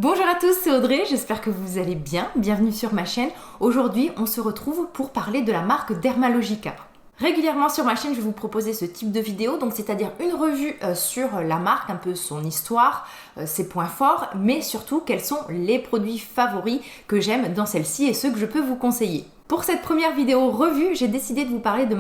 Bonjour à tous, c'est Audrey, j'espère que vous allez bien. Bienvenue sur ma chaîne. Aujourd'hui, on se retrouve pour parler de la marque Dermalogica. Régulièrement sur ma chaîne, je vais vous proposer ce type de vidéo, donc c'est-à-dire une revue sur la marque, un peu son histoire, ses points forts, mais surtout quels sont les produits favoris que j'aime dans celle-ci et ceux que je peux vous conseiller. Pour cette première vidéo revue, j'ai décidé de vous parler de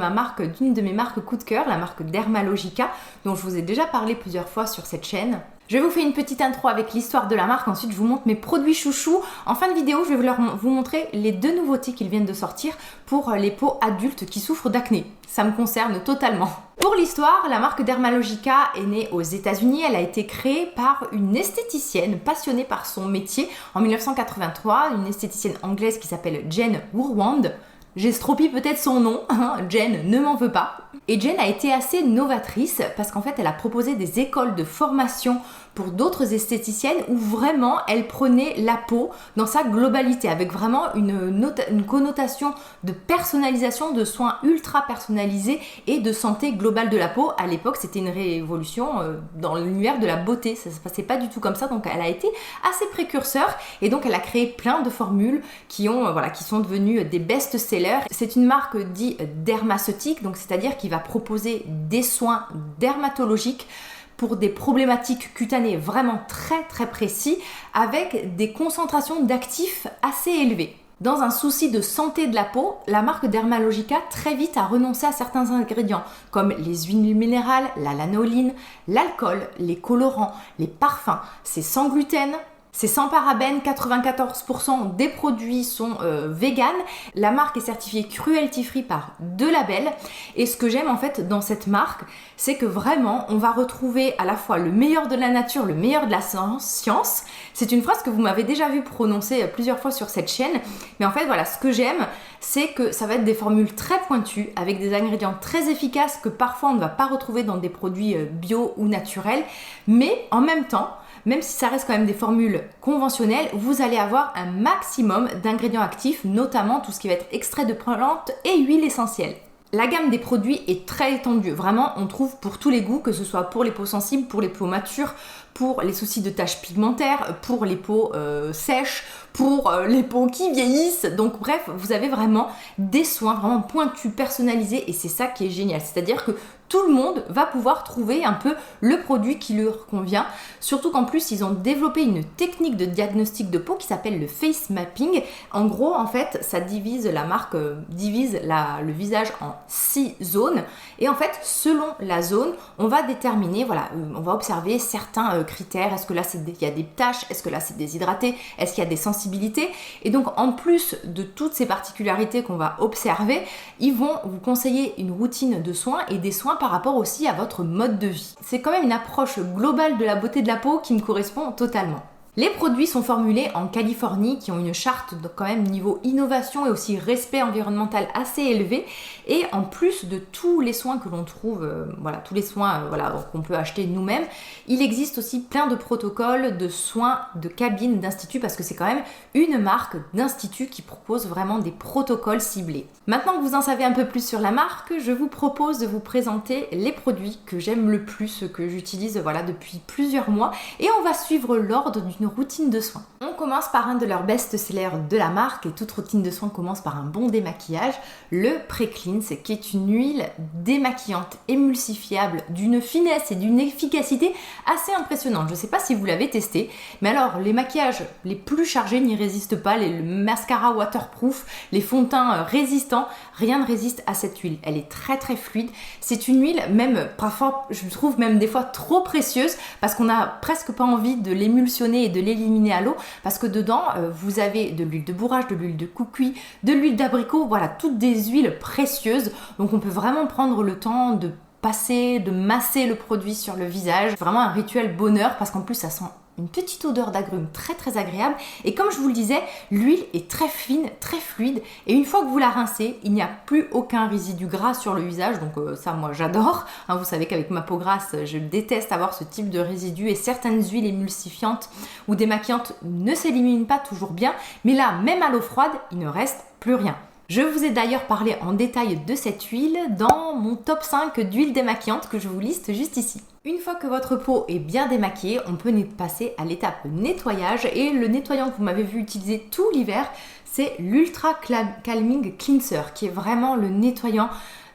d'une de mes marques coup de cœur, la marque Dermalogica, dont je vous ai déjà parlé plusieurs fois sur cette chaîne. Je vais vous faire une petite intro avec l'histoire de la marque, ensuite je vous montre mes produits chouchous. En fin de vidéo, je vais vous montrer les deux nouveautés qu'ils viennent de sortir pour les peaux adultes qui souffrent d'acné. Ça me concerne totalement. Pour l'histoire, la marque Dermalogica est née aux États-Unis. Elle a été créée par une esthéticienne passionnée par son métier en 1983, une esthéticienne anglaise qui s'appelle Jane Wurwand. J'estropie peut-être son nom, Jane ne m'en veut pas. Et Jane a été assez novatrice parce qu'en fait elle a proposé des écoles de formation pour d'autres esthéticiennes où vraiment elle prenait la peau dans sa globalité avec vraiment une connotation de personnalisation, de soins ultra personnalisés et de santé globale de la peau. À l'époque c'était une révolution dans l'univers de la beauté, ça se passait pas du tout comme ça, donc elle a été assez précurseur et donc elle a créé plein de formules qui sont devenues des best-sellers. C'est une marque dite dermaceutique, donc c'est-à-dire qui va proposer des soins dermatologiques pour des problématiques cutanées vraiment très précis avec des concentrations d'actifs assez élevées. Dans un souci de santé de la peau, la marque Dermalogica très vite a renoncé à certains ingrédients comme les huiles minérales, la lanoline, l'alcool, les colorants, les parfums. C'est sans gluten, c'est sans parabènes, 94% des produits sont véganes. La marque est certifiée cruelty free par 2 labels. Et ce que j'aime en fait dans cette marque, c'est que vraiment on va retrouver à la fois le meilleur de la nature, le meilleur de la science. C'est une phrase que vous m'avez déjà vu prononcer plusieurs fois sur cette chaîne. Mais en fait voilà, ce que j'aime, c'est que ça va être des formules très pointues avec des ingrédients très efficaces que parfois on ne va pas retrouver dans des produits bio ou naturels. Mais en même temps, même si ça reste quand même des formules conventionnelles, vous allez avoir un maximum d'ingrédients actifs, notamment tout ce qui va être extrait de plantes et huiles essentielles. La gamme des produits est très étendue, vraiment on trouve pour tous les goûts, que ce soit pour les peaux sensibles, pour les peaux matures, pour les soucis de taches pigmentaires, pour les peaux sèches, pour les peaux qui vieillissent. Donc bref, vous avez vraiment des soins vraiment pointus, personnalisés et c'est ça qui est génial. C'est-à-dire que tout le monde va pouvoir trouver un peu le produit qui leur convient. Surtout qu'en plus, ils ont développé une technique de diagnostic de peau qui s'appelle le face mapping. En gros, en fait, ça la marque divise le visage en 6 zones. Et en fait, selon la zone, on va déterminer, on va observer certains critères. Est-ce que là, il y a des taches? Est-ce que là, c'est déshydraté? Est-ce qu'il y a des sensibilités? Et donc, en plus de toutes ces particularités qu'on va observer, ils vont vous conseiller une routine de soins et des soins par rapport aussi à votre mode de vie. C'est quand même une approche globale de la beauté de la peau qui me correspond totalement. Les produits sont formulés en Californie, qui ont une charte de quand même niveau innovation et aussi respect environnemental assez élevé. Et en plus de tous les soins que l'on trouve, tous les soins qu'on peut acheter nous-mêmes, il existe aussi plein de protocoles, de soins, de cabines, d'instituts, parce que c'est quand même une marque d'institut qui propose vraiment des protocoles ciblés. Maintenant que vous en savez un peu plus sur la marque, je vous propose de vous présenter les produits que j'aime le plus, que j'utilise depuis plusieurs mois, et on va suivre l'ordre d'une routine de soins. On commence par un de leurs best-sellers de la marque, et toute routine de soins commence par un bon démaquillage, le Pré-Cleanse, qui est une huile démaquillante émulsifiable d'une finesse et d'une efficacité assez impressionnante. Je ne sais pas si vous l'avez testé, mais alors les maquillages les plus chargés n'y résistent pas, les mascaras waterproof, les fonds de teint résistants, rien ne résiste à cette huile. Elle est très fluide. C'est une huile même parfois, je trouve même des fois trop précieuse, parce qu'on n'a presque pas envie de l'émulsionner et de l'éliminer à l'eau, parce que dedans vous avez de l'huile de bourrage, de l'huile de cocuy, de l'huile d'abricot, toutes des huiles précieuses. Donc on peut vraiment prendre le temps de masser le produit sur le visage. Vraiment un rituel bonheur, parce qu'en plus ça sent une petite odeur d'agrumes très agréable. Et comme je vous le disais, l'huile est très fine, très fluide. Et une fois que vous la rincez, il n'y a plus aucun résidu gras sur le visage. Donc ça, moi, j'adore. Vous savez qu'avec ma peau grasse, je déteste avoir ce type de résidu. Et certaines huiles émulsifiantes ou démaquillantes ne s'éliminent pas toujours bien. Mais là, même à l'eau froide, il ne reste plus rien. Je vous ai d'ailleurs parlé en détail de cette huile dans mon top 5 d'huiles démaquillantes que je vous liste juste ici. Une fois que votre peau est bien démaquillée, on peut passer à l'étape nettoyage et le nettoyant que vous m'avez vu utiliser tout l'hiver, c'est l'Ultra Calming Cleanser qui est vraiment le nettoyant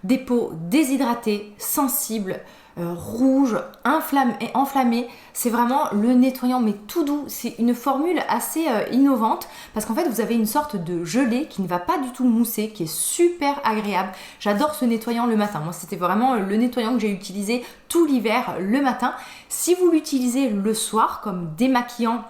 des peaux déshydratées, sensibles, rouges, enflammées. C'est vraiment le nettoyant mais tout doux. C'est une formule assez innovante parce qu'en fait vous avez une sorte de gelée qui ne va pas du tout mousser, qui est super agréable. J'adore ce nettoyant le matin. Moi c'était vraiment le nettoyant que j'ai utilisé tout l'hiver le matin. Si vous l'utilisez le soir comme nettoyant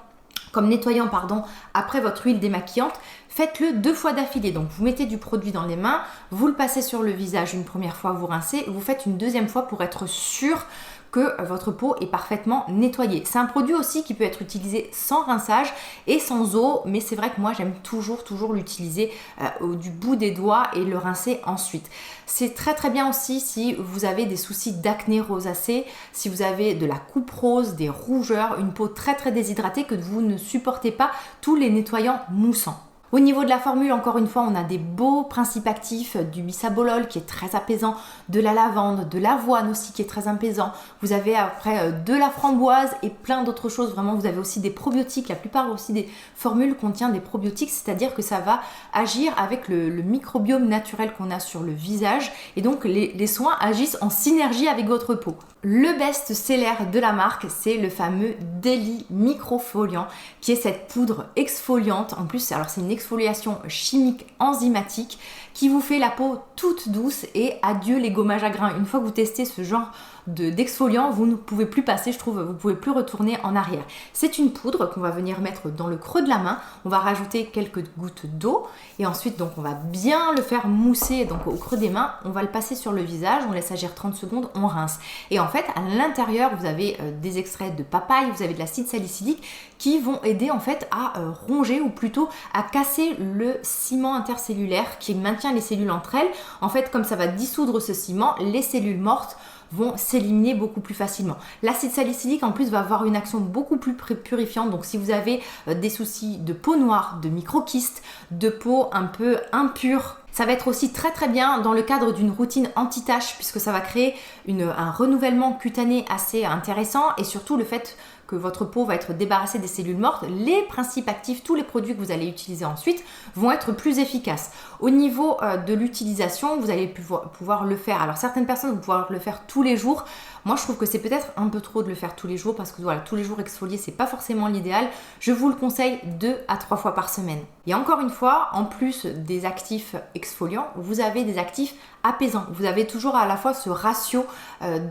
après votre huile démaquillante, faites-le 2 fois d'affilée. Donc vous mettez du produit dans les mains, vous le passez sur le visage une première fois, vous rincez, vous faites une deuxième fois pour être sûr que votre peau est parfaitement nettoyée. C'est un produit aussi qui peut être utilisé sans rinçage et sans eau, mais c'est vrai que moi j'aime toujours l'utiliser du bout des doigts et le rincer ensuite. C'est très bien aussi si vous avez des soucis d'acné rosacée, si vous avez de la coupe rose, des rougeurs, une peau très déshydratée, que vous ne supportez pas tous les nettoyants moussants. Au niveau de la formule, encore une fois, on a des beaux principes actifs, du bisabolol qui est très apaisant, de la lavande, de l'avoine aussi qui est très apaisant. Vous avez après de la framboise et plein d'autres choses. Vraiment, vous avez aussi des probiotiques. La plupart aussi des formules contiennent des probiotiques, c'est-à-dire que ça va agir avec le microbiome naturel qu'on a sur le visage. Et donc, les soins agissent en synergie avec votre peau. Le best-seller de la marque, c'est le fameux Daily Microfoliant, qui est cette poudre exfoliante. En plus, alors c'est une exfoliation chimique enzymatique qui vous fait la peau toute douce et adieu les gommages à grains. Une fois que vous testez ce genre d'exfoliant, vous ne pouvez plus passer, je trouve, vous ne pouvez plus retourner en arrière. C'est une poudre qu'on va venir mettre dans le creux de la main, on va rajouter quelques gouttes d'eau et ensuite donc on va bien le faire mousser donc au creux des mains, on va le passer sur le visage, on laisse agir 30 secondes, on rince. Et en fait, à l'intérieur, vous avez des extraits de papaye, vous avez de l'acide salicylique qui vont aider en fait à ronger ou plutôt à casser le ciment intercellulaire qui maintient les cellules entre elles. En fait, comme ça va dissoudre ce ciment, les cellules mortes vont s'éliminer beaucoup plus facilement. L'acide salicylique en plus va avoir une action beaucoup plus purifiante, donc si vous avez des soucis de peau noire, de microkystes, de peau un peu impure, ça va être aussi très bien dans le cadre d'une routine anti-tache puisque ça va créer un renouvellement cutané assez intéressant et surtout le fait que votre peau va être débarrassée des cellules mortes, les principes actifs, tous les produits que vous allez utiliser ensuite vont être plus efficaces. Au niveau de l'utilisation, vous allez pouvoir le faire. Alors certaines personnes vont pouvoir le faire tous les jours. Moi, je trouve que c'est peut-être un peu trop de le faire tous les jours parce que voilà, tous les jours exfolier, c'est pas forcément l'idéal. Je vous le conseille 2 à 3 fois par semaine. Et encore une fois, en plus des actifs exfoliants, vous avez des actifs apaisants. Vous avez toujours à la fois ce ratio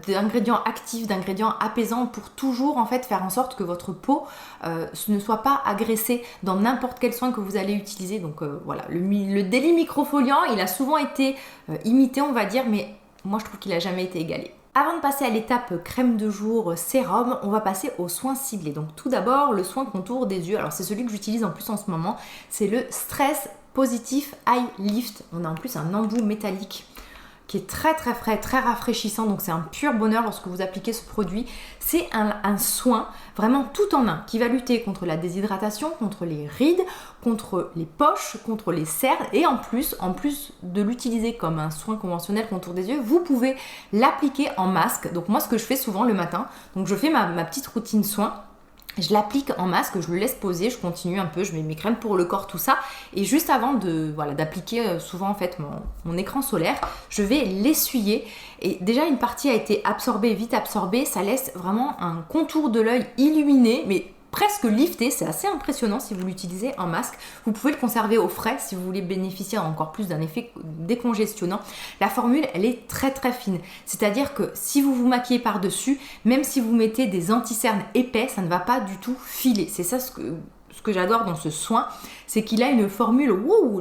d'ingrédients actifs, d'ingrédients apaisants pour toujours en fait faire en sorte que votre peau ne soit pas agressée dans n'importe quel soin que vous allez utiliser. Donc voilà, le Daily Microfoliant, il a souvent été imité, on va dire, mais moi je trouve qu'il n'a jamais été égalé. Avant de passer à l'étape crème de jour, sérum, on va passer aux soins ciblés. Donc tout d'abord, le soin contour des yeux. Alors c'est celui que j'utilise en plus en ce moment. C'est le Stress Positif Eye Lift. On a en plus un embout métallique qui est très frais, très rafraîchissant. Donc c'est un pur bonheur lorsque vous appliquez ce produit. C'est un soin vraiment tout en un qui va lutter contre la déshydratation, contre les rides, contre les poches, contre les cernes et en plus de l'utiliser comme un soin conventionnel contour des yeux, vous pouvez l'appliquer en masque. Donc moi ce que je fais souvent le matin, donc je fais ma petite routine soin. Je l'applique en masque, je le laisse poser, je continue un peu, je mets mes crèmes pour le corps, tout ça. Et juste avant d'appliquer souvent en fait mon écran solaire, je vais l'essuyer. Et déjà une partie a été vite absorbée, ça laisse vraiment un contour de l'œil illuminé, mais presque lifté, c'est assez impressionnant si vous l'utilisez en masque. Vous pouvez le conserver au frais si vous voulez bénéficier encore plus d'un effet décongestionnant. La formule, elle est très fine. C'est-à-dire que si vous vous maquillez par-dessus, même si vous mettez des anti-cernes épais, ça ne va pas du tout filer. C'est ça ce que j'adore dans ce soin, c'est qu'il a une formule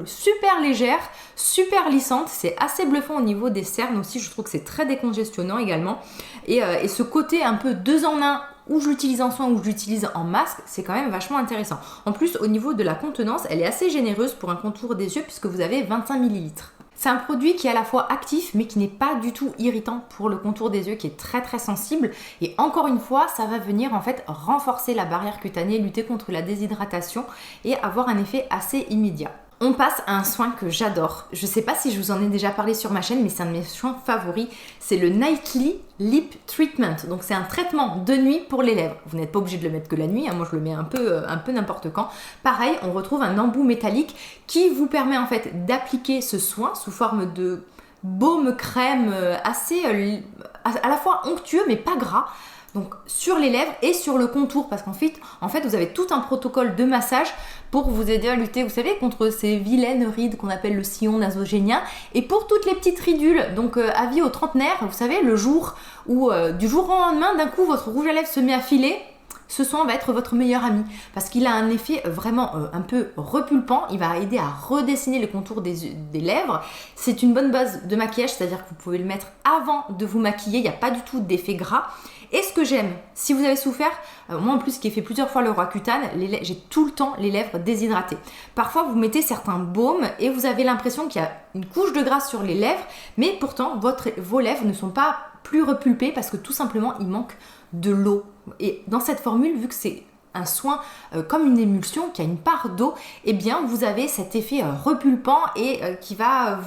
super légère, super lissante. C'est assez bluffant au niveau des cernes aussi. Je trouve que c'est très décongestionnant également. Et ce côté un peu 2 en 1, où je l'utilise en soin ou je l'utilise en masque, c'est quand même vachement intéressant. En plus, au niveau de la contenance, elle est assez généreuse pour un contour des yeux puisque vous avez 25 ml. C'est un produit qui est à la fois actif mais qui n'est pas du tout irritant pour le contour des yeux qui est très sensible. Et encore une fois, ça va venir en fait renforcer la barrière cutanée, lutter contre la déshydratation et avoir un effet assez immédiat. On passe à un soin que j'adore. Je sais pas si je vous en ai déjà parlé sur ma chaîne, mais c'est un de mes soins favoris. C'est le Nightly Lip Treatment. Donc c'est un traitement de nuit pour les lèvres. Vous n'êtes pas obligé de le mettre que la nuit, hein. Moi je le mets un peu n'importe quand. Pareil, on retrouve un embout métallique qui vous permet en fait d'appliquer ce soin sous forme de baume crème assez à la fois onctueux mais pas gras. Donc sur les lèvres et sur le contour, parce qu'en fait, vous avez tout un protocole de massage pour vous aider à lutter, vous savez, contre ces vilaines rides qu'on appelle le sillon nasogénien, et pour toutes les petites ridules. Donc avis aux trentenaires, vous savez, le jour où du jour au lendemain, d'un coup, votre rouge à lèvres se met à filer, ce soin va être votre meilleur ami parce qu'il a un effet vraiment un peu repulpant. Il va aider à redessiner les contours des lèvres. C'est une bonne base de maquillage, c'est-à-dire que vous pouvez le mettre avant de vous maquiller. Il n'y a pas du tout d'effet gras. Et ce que j'aime, si vous avez souffert, moi en plus qui ai fait plusieurs fois le Roaccutane, j'ai tout le temps les lèvres déshydratées. Parfois vous mettez certains baumes et vous avez l'impression qu'il y a une couche de gras sur les lèvres, mais pourtant vos lèvres ne sont pas plus repulpées parce que tout simplement il manque de l'eau. Et dans cette formule, vu que c'est un soin comme une émulsion qui a une part d'eau, eh bien vous avez cet effet repulpant et qui va,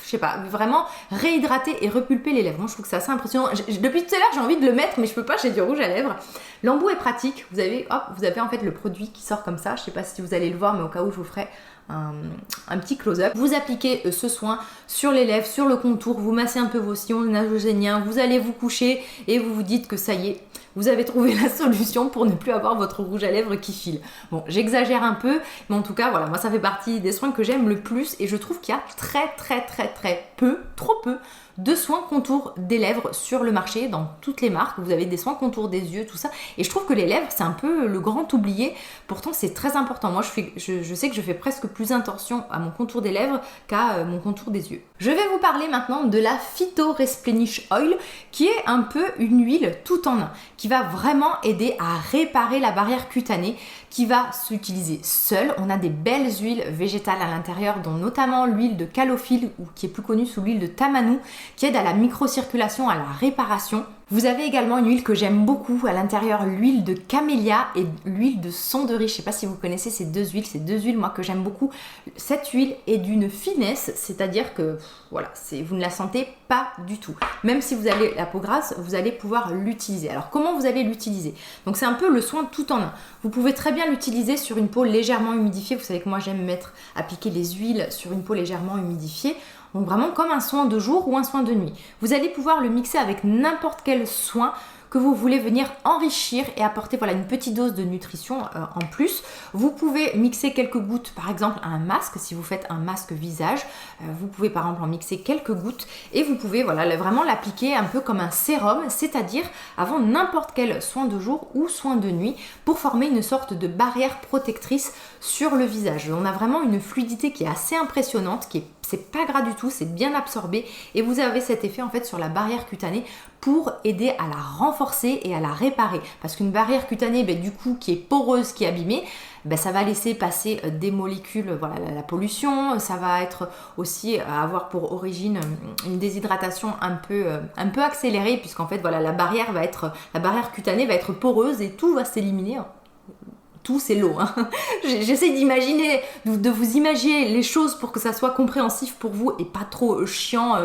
je sais pas, vraiment réhydrater et repulper les lèvres. Moi je trouve que c'est assez impressionnant. Depuis tout à l'heure j'ai envie de le mettre mais je peux pas, j'ai du rouge à lèvres. L'embout est pratique, vous avez en fait le produit qui sort comme ça. Je sais pas si vous allez le voir mais au cas où je vous ferai un petit close-up. Vous appliquez ce soin sur les lèvres, sur le contour, vous massez un peu vos sillons nasogéniens, vous allez vous coucher et vous vous dites que ça y est, vous avez trouvé la solution pour ne plus avoir votre rouge à lèvres qui file. Bon, j'exagère un peu, mais en tout cas, voilà, moi ça fait partie des soins que j'aime le plus et je trouve qu'il y a très peu, trop peu de soins contour des lèvres sur le marché, dans toutes les marques. Vous avez des soins contour des yeux, tout ça. Et je trouve que les lèvres, c'est un peu le grand oublié. Pourtant, c'est très important. Moi, je sais que je fais presque plus attention à mon contour des lèvres qu'à mon contour des yeux. Je vais vous parler maintenant de la Phyto Resplenish Oil, qui est un peu une huile tout en un, qui va vraiment aider à réparer la barrière cutanée, qui va s'utiliser seule. On a des belles huiles végétales à l'intérieur, dont notamment l'huile de calophylle, ou qui est plus connue sous l'huile de tamanou, qui aide à la microcirculation, à la réparation. Vous avez également une huile que j'aime beaucoup à l'intérieur, l'huile de camélia et l'huile de son de riz. Je ne sais pas si vous connaissez ces deux huiles, moi que j'aime beaucoup. Cette huile est d'une finesse, c'est-à-dire que voilà, vous ne la sentez pas du tout. Même si vous avez la peau grasse, vous allez pouvoir l'utiliser. Alors comment vous allez l'utiliser? Donc c'est un peu le soin tout en un. Vous pouvez très bien l'utiliser sur une peau légèrement humidifiée. Vous savez que moi j'aime appliquer les huiles sur une peau légèrement humidifiée. Donc vraiment comme un soin de jour ou un soin de nuit. Vous allez pouvoir le mixer avec n'importe quel soin que vous voulez venir enrichir et apporter voilà, une petite dose de nutrition en plus. Vous pouvez mixer quelques gouttes par exemple à un masque, si vous faites un masque visage, vous pouvez par exemple en mixer quelques gouttes et vous pouvez voilà, vraiment l'appliquer un peu comme un sérum, c'est-à-dire avant n'importe quel soin de jour ou soin de nuit pour former une sorte de barrière protectrice sur le visage. On a vraiment une fluidité qui est assez impressionnante, c'est pas gras du tout, c'est bien absorbé et vous avez cet effet en fait sur la barrière cutanée pour aider à la renforcer et à la réparer. Parce qu'une barrière cutanée, du coup, qui est poreuse, qui est abîmée, ça va laisser passer des molécules, voilà, la pollution, ça va être aussi avoir pour origine une déshydratation un peu accélérée, puisqu'en fait, voilà, la barrière cutanée va être poreuse et tout va s'éliminer. Tout c'est l'eau. Hein. J'essaie d'imaginer, de vous imaginer les choses pour que ça soit compréhensif pour vous et pas trop chiant.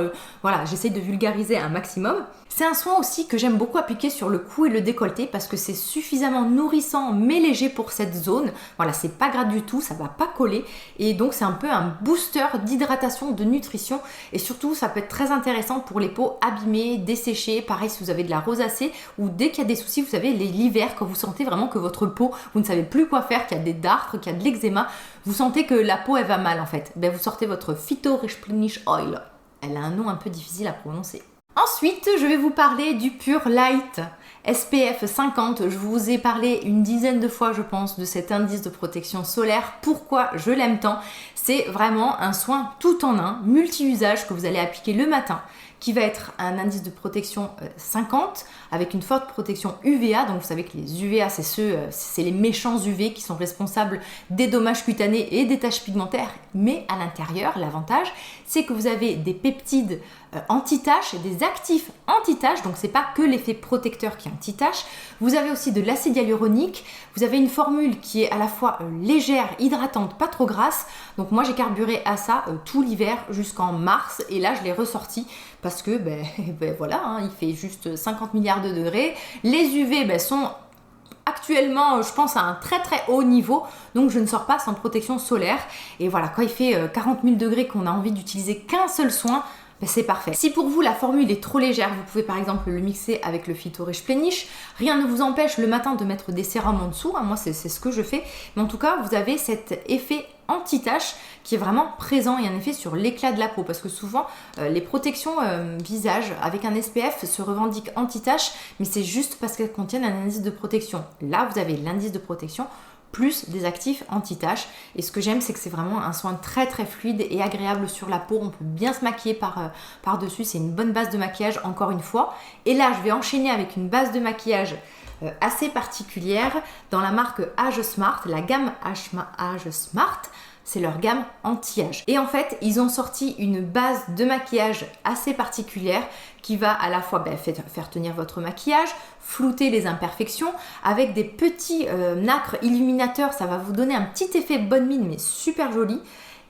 Voilà, j'essaie de vulgariser un maximum. C'est un soin aussi que j'aime beaucoup appliquer sur le cou et le décolleté parce que c'est suffisamment nourrissant mais léger pour cette zone. Voilà, c'est pas gras du tout, ça va pas coller et donc c'est un peu un booster d'hydratation, de nutrition et surtout ça peut être très intéressant pour les peaux abîmées, desséchées. Pareil si vous avez de la rosacée ou dès qu'il y a des soucis, vous savez, l'hiver quand vous sentez vraiment que votre peau, vous ne savez plus quoi faire, qu'il y a des dartres, qu'il y a de l'eczéma, vous sentez que la peau elle va mal en fait. Vous sortez votre Phyto Resplenish Oil. Elle a un nom un peu difficile à prononcer. Ensuite, je vais vous parler du Pure Light SPF 50. Je vous ai parlé une dizaine de fois, je pense, de cet indice de protection solaire. Pourquoi je l'aime tant? C'est vraiment un soin tout en un, multi-usage que vous allez appliquer le matin, qui va être un indice de protection 50 avec une forte protection UVA. Donc vous savez que les UVA, c'est les méchants UV qui sont responsables des dommages cutanés et des taches pigmentaires. Mais à l'intérieur, l'avantage, c'est que vous avez des peptides anti-taches, des actifs anti-taches, donc c'est pas que l'effet protecteur qui est anti-tache. Vous avez aussi de l'acide hyaluronique, vous avez une formule qui est à la fois légère, hydratante, pas trop grasse. Donc moi j'ai carburé à ça tout l'hiver jusqu'en mars, et là je l'ai ressorti parce que voilà, hein, il fait juste 50 milliards de degrés. Les UV sont actuellement, je pense, à un très très haut niveau, donc je ne sors pas sans protection solaire. Et voilà, quand il fait 40 000 degrés, qu'on a envie d'utiliser qu'un seul soin, c'est parfait. Si pour vous la formule est trop légère, vous pouvez par exemple le mixer avec le Phyto-Replenish. Rien ne vous empêche le matin de mettre des sérums en dessous, hein. Moi c'est ce que je fais, mais en tout cas vous avez cet effet anti-tache qui est vraiment présent et un effet sur l'éclat de la peau, parce que souvent les protections visage avec un SPF se revendiquent anti-tache, mais c'est juste parce qu'elles contiennent un indice de protection. Là vous avez l'indice de protection plus des actifs anti-taches, et ce que j'aime, c'est que c'est vraiment un soin très très fluide et agréable sur la peau. On peut bien se maquiller par dessus, c'est une bonne base de maquillage encore une fois. Et là je vais enchaîner avec une base de maquillage assez particulière dans la marque Age Smart, la gamme Age Smart. C'est leur gamme anti-âge. Et en fait, ils ont sorti une base de maquillage assez particulière qui va à la fois faire tenir votre maquillage, flouter les imperfections avec des petits nacres illuminateurs. Ça va vous donner un petit effet bonne mine, mais super joli.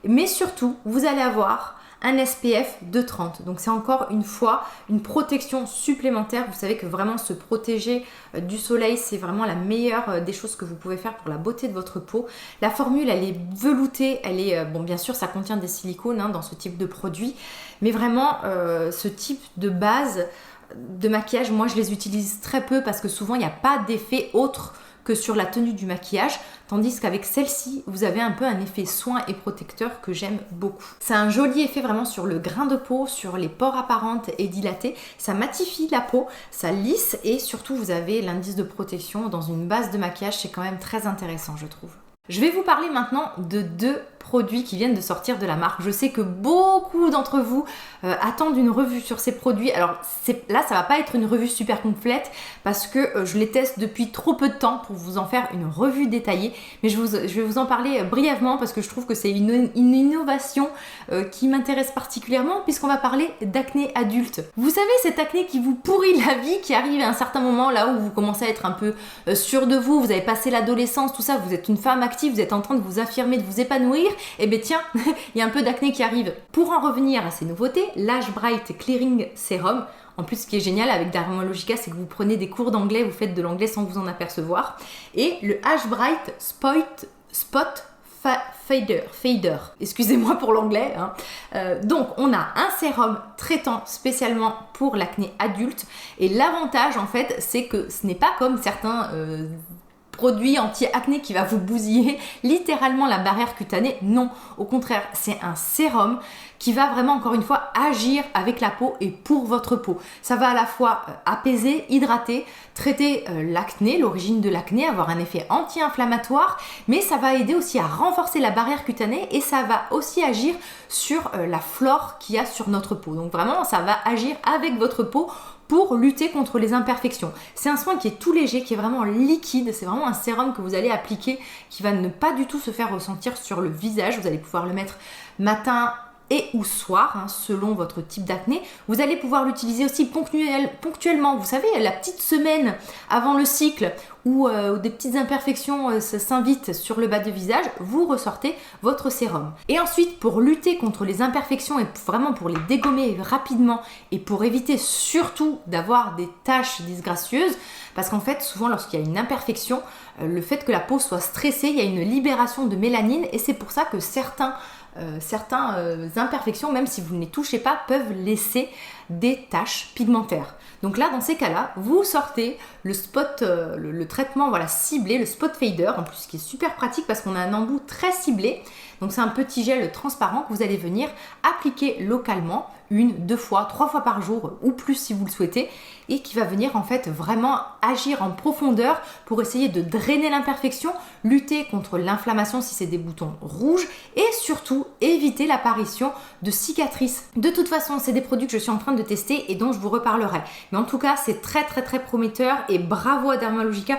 Mais surtout, vous allez avoir un SPF de 30. Donc c'est encore une fois une protection supplémentaire. Vous savez que vraiment se protéger du soleil, c'est vraiment la meilleure des choses que vous pouvez faire pour la beauté de votre peau. La formule, elle est veloutée, elle est bon, bien sûr ça contient des silicones dans ce type de produit, mais vraiment ce type de base de maquillage, moi je les utilise très peu parce que souvent il n'y a pas d'effet autre que sur la tenue du maquillage, tandis qu'avec celle-ci, vous avez un peu un effet soin et protecteur que j'aime beaucoup. C'est un joli effet vraiment sur le grain de peau, sur les pores apparentes et dilatés. Ça matifie la peau, ça lisse, et surtout vous avez l'indice de protection dans une base de maquillage. C'est quand même très intéressant, je trouve. Je vais vous parler maintenant de deux produits qui viennent de sortir de la marque. Je sais que beaucoup d'entre vous attendent une revue sur ces produits. Alors là, ça va pas être une revue super complète parce que je les teste depuis trop peu de temps pour vous en faire une revue détaillée. Mais je vais vous en parler brièvement parce que je trouve que c'est une innovation qui m'intéresse particulièrement, puisqu'on va parler d'acné adulte. Vous savez, cette acné qui vous pourrit la vie, qui arrive à un certain moment là où vous commencez à être un peu sûr de vous, vous avez passé l'adolescence, tout ça, vous êtes une femme active, vous êtes en train de vous affirmer, de vous épanouir, et bien tiens, il y a un peu d'acné qui arrive. Pour en revenir à ces nouveautés, l'Age Bright Clearing Serum, en plus ce qui est génial avec Dermalogica, c'est que vous prenez des cours d'anglais, vous faites de l'anglais sans vous en apercevoir, et le Age Bright Spot Fader, excusez-moi pour l'anglais, hein. Donc on a un sérum traitant spécialement pour l'acné adulte, et l'avantage en fait c'est que ce n'est pas comme certains produit anti-acné qui va vous bousiller littéralement la barrière cutanée. Non, au contraire, c'est un sérum qui va vraiment, encore une fois, agir avec la peau et pour votre peau. Ça va à la fois apaiser, hydrater, traiter l'acné, l'origine de l'acné, avoir un effet anti-inflammatoire, mais ça va aider aussi à renforcer la barrière cutanée, et ça va aussi agir sur la flore qu'il y a sur notre peau. Donc vraiment, ça va agir avec votre peau pour lutter contre les imperfections. C'est un soin qui est tout léger, qui est vraiment liquide. C'est vraiment un sérum que vous allez appliquer qui va ne pas du tout se faire ressentir sur le visage. Vous allez pouvoir le mettre matin et ou soir, selon votre type d'acné. Vous allez pouvoir l'utiliser aussi ponctuellement. Vous savez, la petite semaine avant le cycle où des petites imperfections s'invitent sur le bas de visage, vous ressortez votre sérum. Et ensuite, pour lutter contre les imperfections et vraiment pour les dégommer rapidement, et pour éviter surtout d'avoir des taches disgracieuses, parce qu'en fait, souvent lorsqu'il y a une imperfection, le fait que la peau soit stressée, il y a une libération de mélanine, et c'est pour ça que certaines imperfections, même si vous ne les touchez pas, peuvent laisser des taches pigmentaires. Donc là, dans ces cas-là, vous sortez le spot, le traitement ciblé, le spot fader, en plus qui est super pratique parce qu'on a un embout très ciblé. Donc c'est un petit gel transparent que vous allez venir appliquer localement 1, 2 fois, 3 fois par jour ou plus si vous le souhaitez, et qui va venir en fait vraiment agir en profondeur pour essayer de drainer l'imperfection, lutter contre l'inflammation si c'est des boutons rouges et surtout éviter l'apparition de cicatrices. De toute façon, c'est des produits que je suis en train de tester et dont je vous reparlerai. Mais en tout cas, c'est très prometteur et bravo à Dermalogica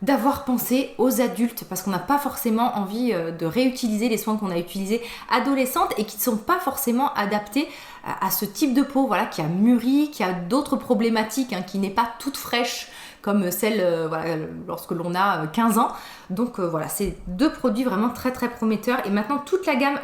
d'avoir pensé aux adultes parce qu'on n'a pas forcément envie de réutiliser les soins qu'on a utilisés adolescentes et qui ne sont pas forcément adaptés à ce type de peau, voilà, qui a mûri, qui a d'autres problématiques, hein, qui n'est pas toute fraîche comme celle voilà, lorsque l'on a 15 ans. Donc voilà, c'est deux produits vraiment très prometteurs. Et maintenant, toute la gamme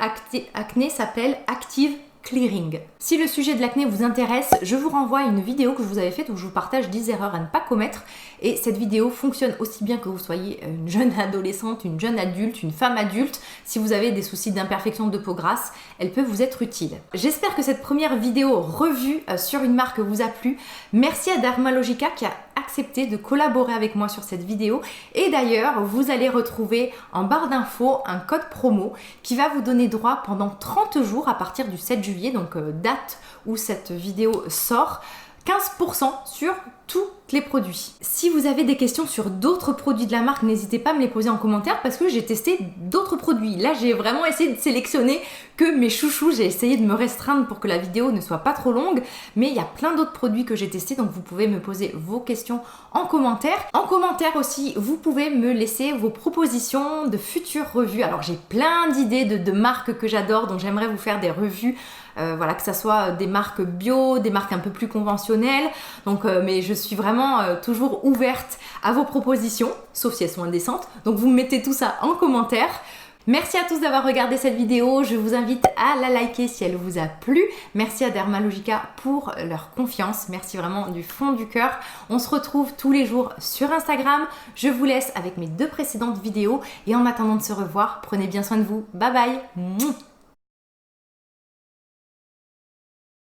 acné s'appelle Active Clearing. Si le sujet de l'acné vous intéresse, je vous renvoie à une vidéo que je vous avais faite où je vous partage 10 erreurs à ne pas commettre. Et cette vidéo fonctionne aussi bien que vous soyez une jeune adolescente, une jeune adulte, une femme adulte. Si vous avez des soucis d'imperfection de peau grasse, elle peut vous être utile. J'espère que cette première vidéo revue sur une marque vous a plu. Merci à Dermalogica qui a accepté de collaborer avec moi sur cette vidéo. Et d'ailleurs, vous allez retrouver en barre d'infos un code promo qui va vous donner droit pendant 30 jours à partir du 7 juillet, donc date où cette vidéo sort, 15% sur tous les produits. Si vous avez des questions sur d'autres produits de la marque, n'hésitez pas à me les poser en commentaire parce que j'ai testé d'autres produits. Là, j'ai vraiment essayé de sélectionner que mes chouchous. J'ai essayé de me restreindre pour que la vidéo ne soit pas trop longue, mais il y a plein d'autres produits que j'ai testés, donc vous pouvez me poser vos questions en commentaire. En commentaire aussi, vous pouvez me laisser vos propositions de futures revues. Alors, j'ai plein d'idées de marques que j'adore, donc j'aimerais vous faire des revues. Voilà, que ça soit des marques bio, des marques un peu plus conventionnelles. Donc, mais je suis vraiment toujours ouverte à vos propositions, sauf si elles sont indécentes. Donc, vous mettez tout ça en commentaire. Merci à tous d'avoir regardé cette vidéo. Je vous invite à la liker si elle vous a plu. Merci à Dermalogica pour leur confiance. Merci vraiment du fond du cœur. On se retrouve tous les jours sur Instagram. Je vous laisse avec mes 2 précédentes vidéos. Et en attendant de se revoir, prenez bien soin de vous. Bye bye.